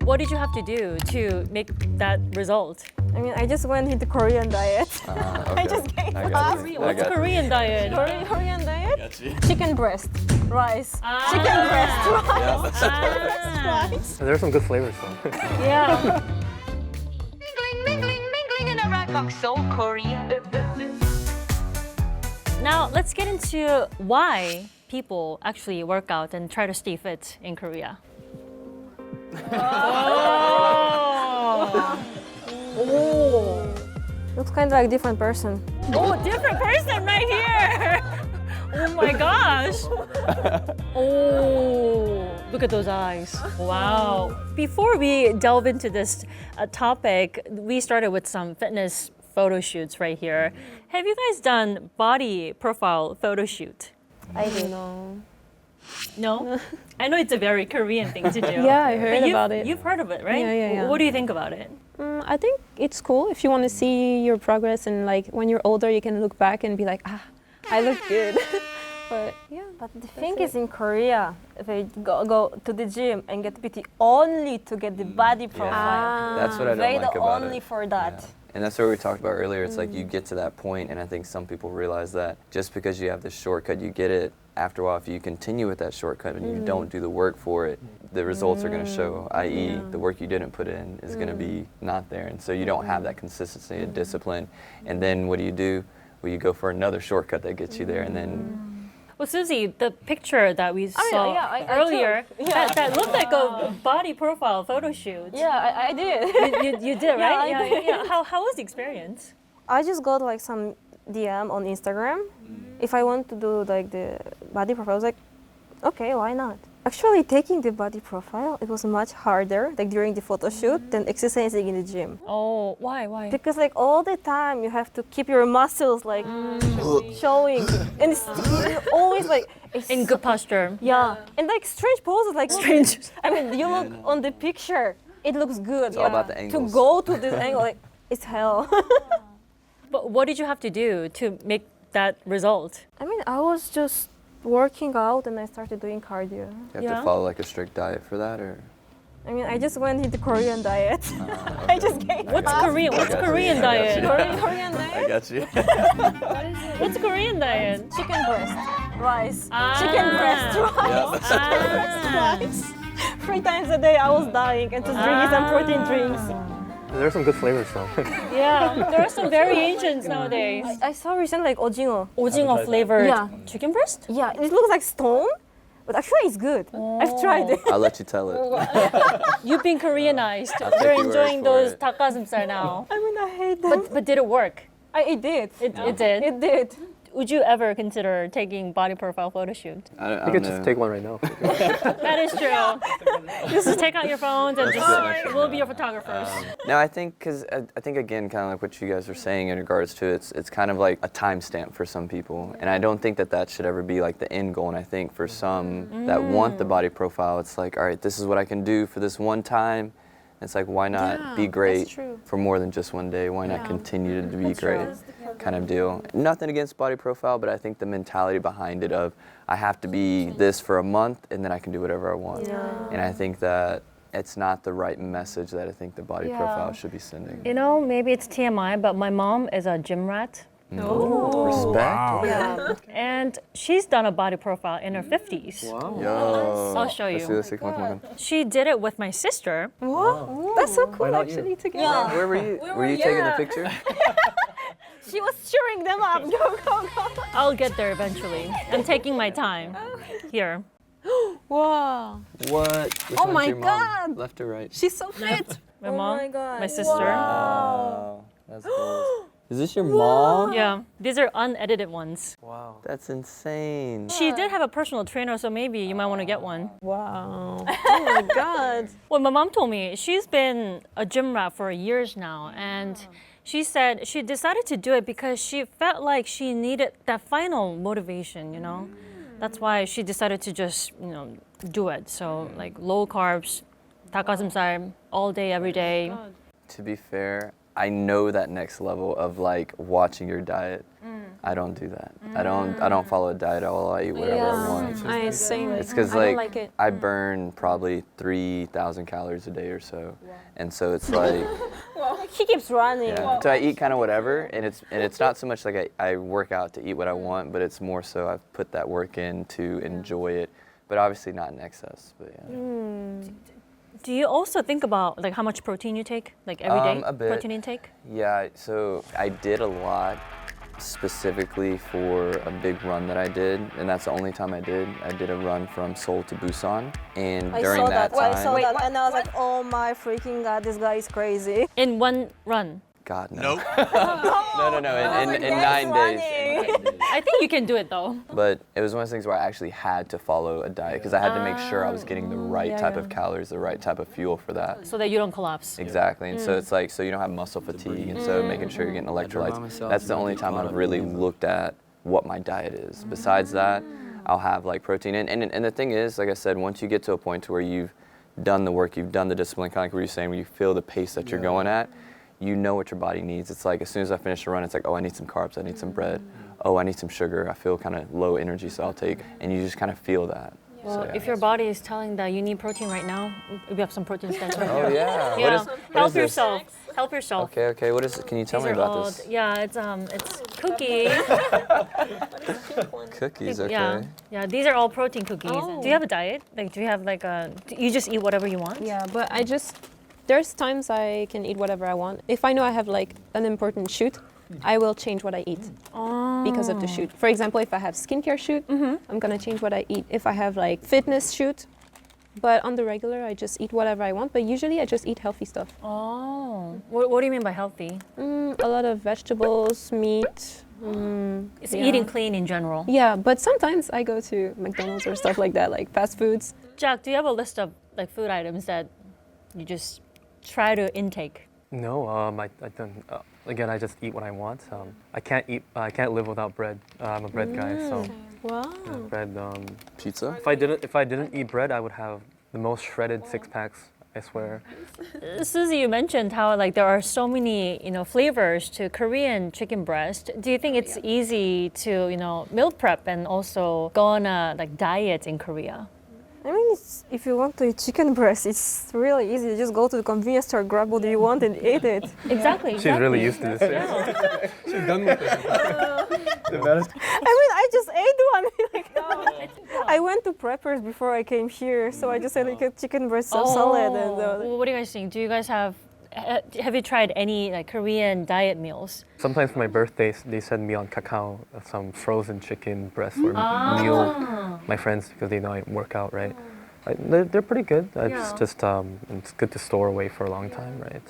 What did you have to do to make that result? I mean, I just went into Korean diet. Okay. I just gave I up. got you. I What's got you. Korean diet? Korean diet? Chicken breast, rice. Ah. Chicken breast, rice. Yeah, that's Ah, There's some good flavors though. yeah. Mingling in a rock so Korean. Now let's get into why people actually work out and try to stay fit in Korea. Oh. Looks kind of like a different person. Oh, different person right here. Oh my gosh. Oh, look at those eyes. Wow. Before we delve into this topic, we started with some fitness photo shoots right here. Have you guys done body profile photo shoot? I do know. No? I know it's a very Korean thing to do. Yeah, I heard But about it. You've heard of it, right? Yeah. What do you think about it? I think it's cool if you want to see your progress, and like when you're older, you can look back and be like, I look good. But yeah. But the thing is, in Korea, if I go to the gym and get PT only to get the body profile. That's what I don't They like do about only it. for that. Yeah. And that's what we talked about earlier. It's like you get to that point, and I think some people realize that just because you have this shortcut, you get it. After a while, if you continue with that shortcut and you don't do the work for it, the results are going to show, i.e. the work you didn't put in is going to be not there. And so you don't have that consistency and discipline. And then what do? Well, you go for another shortcut that gets you there, and then Well, Susie, the picture that we saw yeah, I earlier, took. Yeah. that looked like a body profile photo shoot. Yeah, I did. You did, Yeah, right? I did. Yeah. How was the experience? I just got like some DM on Instagram. If I want to do like the body profile, I was like, okay, why not? Actually, taking the body profile, it was much harder, like during the photo shoot, than exercising in the gym. Oh, why? Because like all the time you have to keep your muscles like showing, and it's always like it's In good posture. yeah, and like strange poses, like strange. I mean, you look on the picture, it looks good. it's all about the To angles. go to this angle, like it's hell. But what did you have to do to make that result? I mean, I was just working out and I started doing cardio. You have Yeah. to follow like a strict diet for that, or I mean, I just went into Korean diet. I just gave What's up. Korean? What's got you. Korean I got diet? you. Korean diet? got you. What's Korean diet? Chicken breast, rice. Ah. Chicken breast, rice. Ah. Rice. 3 times a day I was dying and just drinking some protein drinks. There's some good flavors though. Yeah, there are some variations nowadays. I saw recently like 오징어. 오징어 flavored Yeah. chicken breast? Yeah, it looks like stone, but actually it's good. I've tried it. I'll let you tell it. You've been Koreanized. take You're your word enjoying for those it. 닭가슴살 now. I mean, I hate them. But did it work? It did. It did. It did. Would you ever consider taking body profile photo shoot? I You could just take one right now. That is true. Just take out your phones and just we'll be your photographers. No, I think because I think again, kind of like what you guys were saying in regards to it's kind of like a timestamp for some people, and I don't think that should ever be like the end goal. And I think for some that want the body profile, it's like, all right, this is what I can do for this one time. It's like, why not be great for more than just one day? Why not continue to be great? Kind of deal. Nothing against body profile, but I think the mentality behind it of I have to be this for a month and then I can do whatever I want. And I think that it's not the right message that I think the body profile should be sending. You know, maybe it's TMI, but my mom is a gym rat. Respect. Yeah. And she's done a body profile in her 50s. Yo. I'll show you. Let's see, come on. She did it with my sister. That's so cool, not you? actually, together. Where were you? Were you taking the picture? She was cheering them up. Go, go, go. I'll get there eventually. I'm taking my time. Here. Wow. What? Which Oh one's my your mom? God. Left or right? She's so fit. My mom, my God. my sister. Wow. That's cool. Is this your mom? Yeah, these are unedited ones. Wow. That's insane. She did have a personal trainer, so maybe you might want to get one. Wow. Oh my God. Well, my mom told me she's been a gym rat for years now, and she said she decided to do it because she felt like she needed that final motivation, you know? That's why she decided to just, do it. So like low carbs, 닭가슴살 all day, every day. To be fair, I know that next level of like watching your diet. I don't do that. I don't follow a diet at all. I eat whatever I want. I same. It's because I don't like, like it. I burn probably 3,000 calories a day or so, and so it's like He keeps running. yeah. So I eat kind of whatever, and it's not so much like I work out to eat what I want, but it's more so I've put that work in to enjoy it, but obviously not in excess. But yeah. Do you also think about like how much protein you take, like every day? A bit. Protein intake? Yeah, so I did a lot specifically for a big run that I did, and that's the only time I did. I did a run from Seoul to Busan, and I during saw that that. time, I saw that, and I was like, oh my freaking god, this guy is crazy. In one run. God no. Nope. No, in 9 days. I think you can do it though. But it was one of those things where I actually had to follow a diet because I had to make sure I was getting the right type of calories, the right type of fuel for that. So that you don't collapse. Exactly, and so it's like, so you don't have muscle fatigue, and so making sure you're getting electrolytes. That's the only time I've really looked at what my diet is. Besides that, I'll have like protein. And the thing is, like I said, once you get to a point to where you've done the work, you've done the discipline, kind of like what you're saying, where you feel the pace that you're going at, you know what your body needs. It's like as soon as I finish a run, it's like, oh, I need some carbs, I need some bread. Oh, I need some sugar. I feel kind of low energy, so I'll take. And you just kind of feel that. Well, So, yeah. if your body is telling that you need protein right now, we have some protein snacks right Oh here. yeah. Yeah. What Help is this? yourself. Help yourself. Okay. What is it? Can you tell These me are about all, this? yeah, it's cookies. Cookies. Okay. Yeah, these are all protein cookies. Do you have a diet? Like, do you have like you just eat whatever you want? Yeah, but there's times I can eat whatever I want. If I know I have like an important shoot, I will change what I eat because of the shoot. For example, if I have skincare shoot, I'm gonna change what I eat. If I have like fitness shoot, but on the regular, I just eat whatever I want. But usually, I just eat healthy stuff. Oh, what do you mean by healthy? A lot of vegetables, meat. It's Yeah. eating clean in general. Yeah, but sometimes I go to McDonald's or stuff like that, like fast foods. Jack, do you have a list of like food items that you just try to intake? No, I don't. Again, I just eat what I want. I can't live without bread. I'm a bread guy, so Wow. bread. Pizza. If I didn't eat bread, I would have the most shredded six packs. I swear. Susie, you mentioned how like there are so many flavors to Korean chicken breast. Do you think it's easy to meal prep and also go on a like diet in Korea? I mean, if you want to eat chicken breast, it's really easy. You just go to the convenience store, grab what you want, and eat it. Exactly. She's really used to this. I mean, I just ate one. I went to Preppers before I came here, so I just ate like a chicken breast salad. And Well, what do you guys think? Do you guys have you tried any like Korean diet meals? Sometimes for my birthday, they send me on Kakao some frozen chicken breast or meal. My friends, because they know I work out, right? They're pretty good. It's just it's good to store away for a long time, right?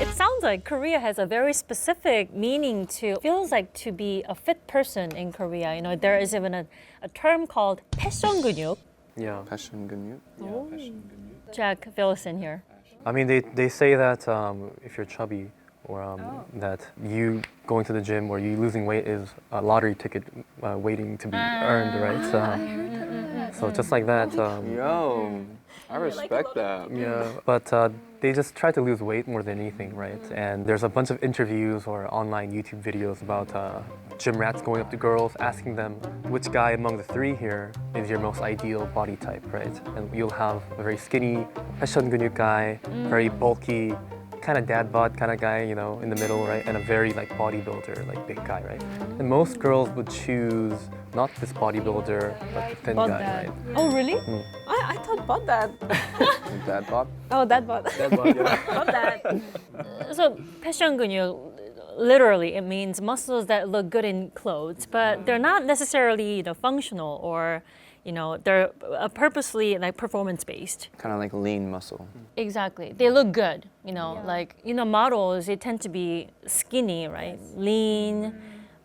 It sounds like Korea has a very specific meaning feels like to be a fit person in Korea. There is even a term called 패션 근육. Yeah. Passion 근육. Jack, fill us in here. I mean, they say that if you're chubby or that you going to the gym or you losing weight is a lottery ticket waiting to be earned, right? So just like that. Yo, I respect that. Yeah, but they just try to lose weight more than anything, right? And there's a bunch of interviews or online YouTube videos about gym rats going up to girls, asking them which guy among the three here is your most ideal body type, right? And you'll have a very skinny, 패션 근육 guy, very bulky, kind of dad bod kind of guy, in the middle, right? And a very like bodybuilder, like big guy, right? And most girls would choose not this bodybuilder, but the thin Bod guy, dad. right? Oh, really? I thought about that. Dad bod. Oh, that bod. Dad bod, yeah. About that. So 패션 근육, literally, it means muscles that look good in clothes, but they're not necessarily functional or they're purposely like performance based. Kind of like lean muscle. Exactly. They look good, like models, they tend to be skinny, right? Lean,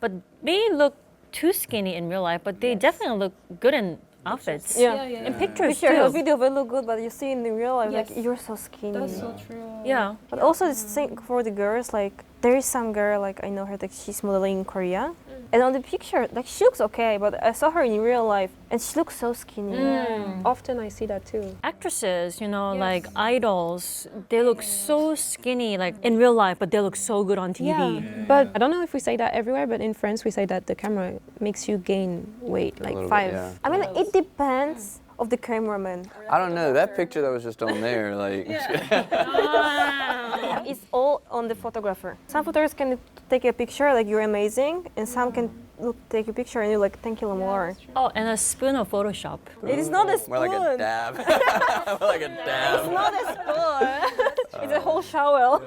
but may look too skinny in real life, but they definitely look good in outfits. In pictures Picture a too. video will look good, but you see in the real life, Yes. like you're so skinny. That's so true. Yeah. But also, it's thing for the girls. Like there is some girl, like I know her, like she's modeling in Korea, And on the picture, like she looks okay, but I saw her in real life and she looks so skinny. Often I see that too. Actresses, you know, like idols, they look so skinny, like in real life, but they look so good on TV. Yeah, but I don't know if we say that everywhere, but in France we say that the camera makes you gain weight, like little bit, 5. yeah. I mean, it depends of the cameraman. I don't know, that picture that was just on there, like, It's all on the photographer. Some photographers can take a picture like you're amazing, and some can take a picture and you're like 10 kilo more. Oh, and a spoon of Photoshop. It is not a spoon. more like a dab. More like a dab. It's not a spoon. It's a whole shovel.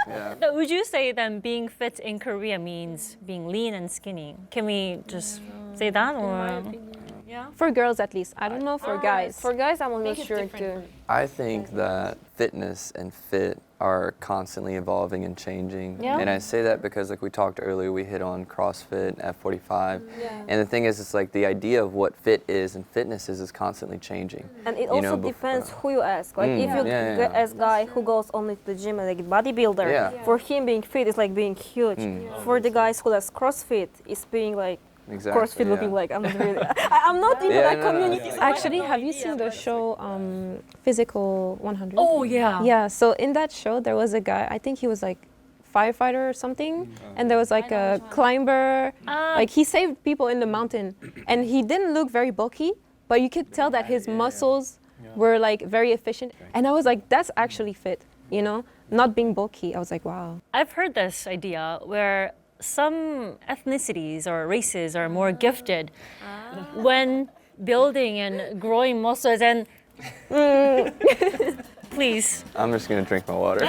Yeah. So would you say then being fit in Korea means being lean and skinny? Can we just say that, or? For girls at least. I don't know for guys. For guys, I'm not sure too. I think that fitness and fit are constantly evolving and changing. Yeah. And I say that because like we talked earlier, we hit on CrossFit, F45. And the thing is, it's like the idea of what fit is and fitness is constantly changing. And it You also know, depends who you ask. Like if you ask guy who goes only to the gym and like bodybuilder, Yeah. for him being fit is like being huge. For the guys who does CrossFit, it's being like Exactly, CrossFit looking yeah. like I'm not really. I'm not into Yeah, that no, no, community. Actually, have you seen the show Physical 100? Oh yeah. Yeah, so in that show there was a guy, I think he was like firefighter or something, and there was like a climber, like he saved people in the mountain, and he didn't look very bulky, but you could tell that his muscles were like very efficient, and I was like, that's actually fit, you know, not being bulky. I was like, wow. I've heard this idea where some ethnicities or races are more gifted when building and growing muscles and please. I'm just gonna drink my water.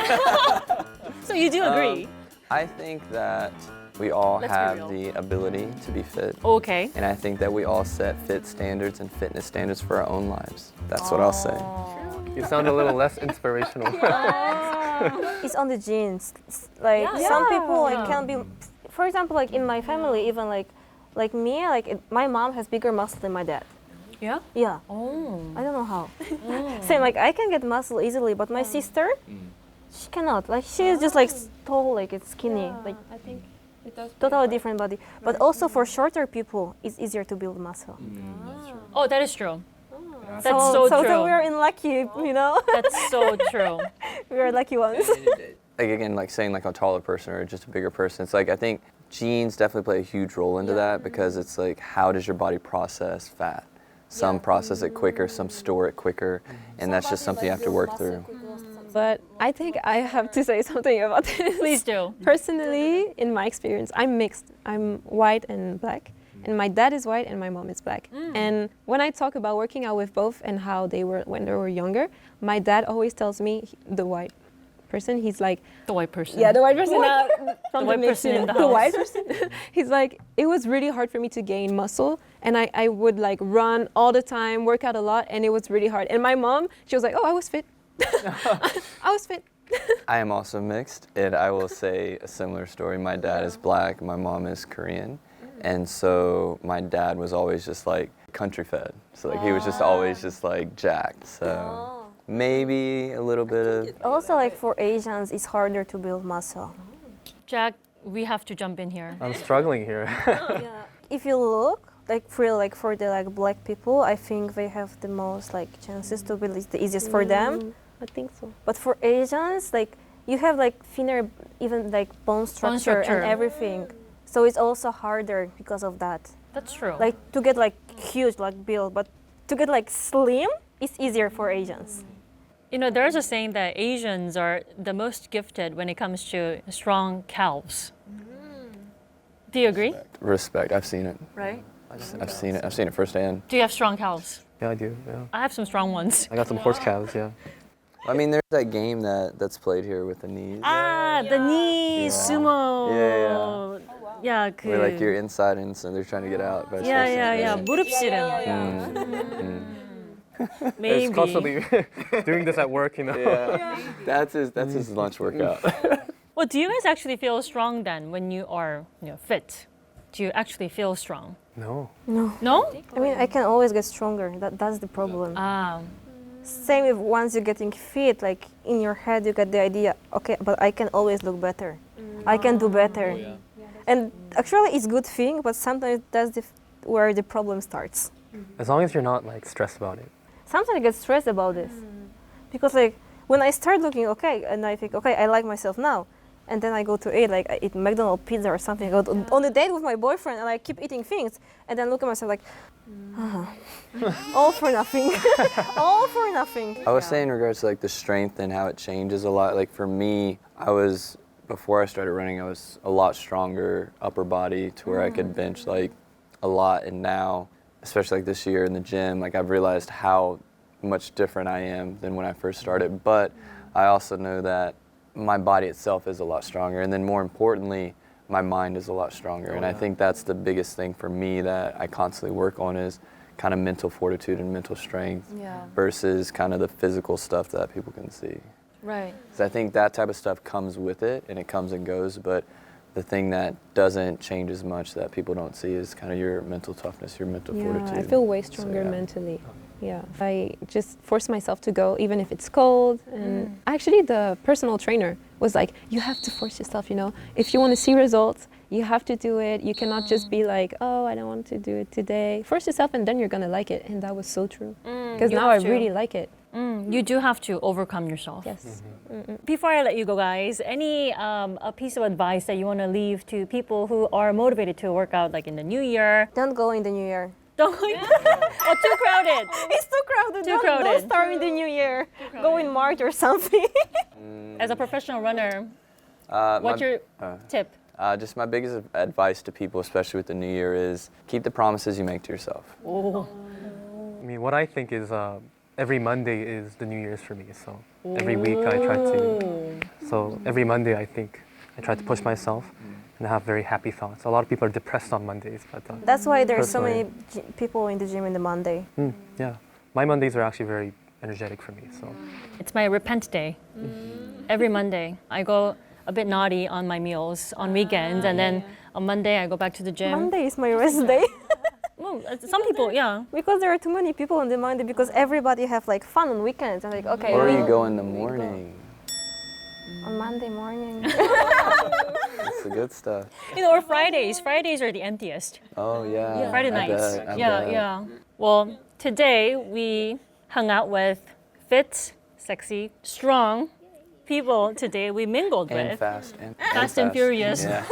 So you do agree? I think that we all Let's be have real. the ability to be fit. Okay. And I think that we all set fit standards and fitness standards for our own lives. That's what I'll say. You sound a little less inspirational. It's on the genes. Like some people like can be, for example, like in my family, even like me, my mom has bigger muscle than my dad. Yeah? Yeah. Oh. I don't know how. Same, like I can get muscle easily, but my sister, she cannot. Like she is just like tall, like it's skinny, like I think it does. totally different body. But also for shorter people, it's easier to build muscle. Oh, that is true. That's so true. So we're in lucky, you know. That's so true. We are lucky ones. Like again, like saying like a taller person or just a bigger person, it's like I think genes definitely play a huge role into that because it's like how does your body process fat? Some process it quicker, some store it quicker, and that's just something you have to work through. But I think I have to say something about this. Please do. Personally, in my experience, I'm mixed. I'm white and black. And my dad is white and my mom is black. And when I talk about working out with both and how they were when they were younger, my dad always tells me the white person, he's like, The white person. yeah, the white person from white mix, person in the the house. white person. He's like, it was really hard for me to gain muscle, and I would like run all the time, work out a lot, and it was really hard. And my mom, she was like, oh, I was fit. I was fit. I am also mixed, and I will say a similar story. My dad is black, my mom is Korean, and so my dad was always just like country fed. So like he was just always just like jacked. So maybe a little bit of Also, like for Asians, it's harder to build muscle. Jack, we have to jump in here. I'm struggling here. If you look, like for the like black people, I think they have the most like chances to build. It's the easiest for them. I think so. But for Asians, like you have like thinner, even like bone structure structure. and everything. So it's also harder because of that. That's true. Like to get like huge like build, but to get like slim, it's easier for Asians. You know, there's a saying that Asians are the most gifted when it comes to strong calves. Do you agree? respect. I've seen it. Right? I've seen it. I've seen it firsthand. Do you have strong calves? Yeah, I do. Yeah. I have some strong ones. I got some horse calves. Yeah. I mean, there's that game that's played here with the knees. Ah, the knees, Yeah. sumo. Yeah, Yeah, Where like you're inside and so they're trying to get out. Vice yeah, versa. yeah, yeah. 무릎 씨름. Maybe. It's constantly doing this at work, you know. Yeah. That's his lunch workout. Well, do you guys actually feel strong then when you are fit? Do you actually feel strong? No. No? I mean, I can always get stronger. That's the problem. Ah, Same if once you're getting fit, like in your head you get the idea, okay, but I can always look better. I can do better. And actually, it's good thing, but sometimes that's where the problem starts. As long as you're not like stressed about it. Sometimes I get stressed about this because like when I start looking okay, and I think okay, I like myself now, and then I go to eat, like I eat McDonald's pizza or something. I go on a date with my boyfriend, and I keep eating things, and then look at myself like, all for nothing, all for nothing. I was saying in regards to like the strength and how it changes a lot. Like for me, before I started running, I was a lot stronger upper body to where I could bench like a lot, and now, especially like this year in the gym, like I've realized how much different I am than when I first started. But I also know that my body itself is a lot stronger, and then more importantly, my mind is a lot stronger. And I think that's the biggest thing for me that I constantly work on is kind of mental fortitude and mental strength versus kind of the physical stuff that people can see. Right. So I think that type of stuff comes with it, and it comes and goes, but the thing that doesn't change as much that people don't see is kind of your mental toughness, your mental fortitude. I feel way stronger mentally. Yeah, I just force myself to go even if it's cold. And actually the personal trainer was like, you have to force yourself, you know, if you want to see results, you have to do it. You cannot just be like, oh, I don't want to do it today. Force yourself and then you're going to like it. And that was so true. Because now I really like it. You do have to overcome yourself. Yes. Before I let you go, guys, any a piece of advice that you want to leave to people who are motivated to work out like in the new year? Don't go in the new year. Don't oh, too crowded. It's too crowded. Too crowded. Don't start in the new year. Go in March or something. As a professional runner, what's My- your tip? Just my biggest advice to people, especially with the new year, is keep the promises you make to yourself. Oh. I mean, what I think is every Monday is the New Year's for me. So every week I try to. So every Monday I think I try to push myself and have very happy thoughts. A lot of people are depressed on Mondays, but That's why there's so many Personally. people in the gym in the Monday. yeah, my Mondays are actually very energetic for me. So It's my repent day. Every Monday, I go a bit naughty on my meals on weekends, and then on Monday I go back to the gym. Monday is my rest day. Well, some people, yeah. Because there are too many people on the Monday because everybody have like fun on weekends and like okay Or we- you go in the morning. on Monday morning. That's the good stuff. You know, or Fridays. Fridays are the emptiest. Oh yeah. Friday I nights. bet, I Yeah, bet. yeah. Well, today we hung out with fit, sexy, strong people. Today we mingled And with. fast. Fast and Furious. Yeah.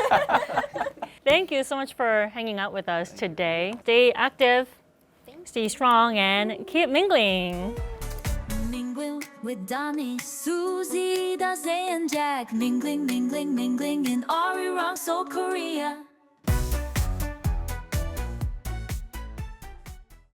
Thank you so much for hanging out with us today. Stay active, stay strong, and keep mingling. Mingle with Dami, Susie, Daze, and Jack. Mingling, mingling, mingling in Arirang, Seoul, Korea.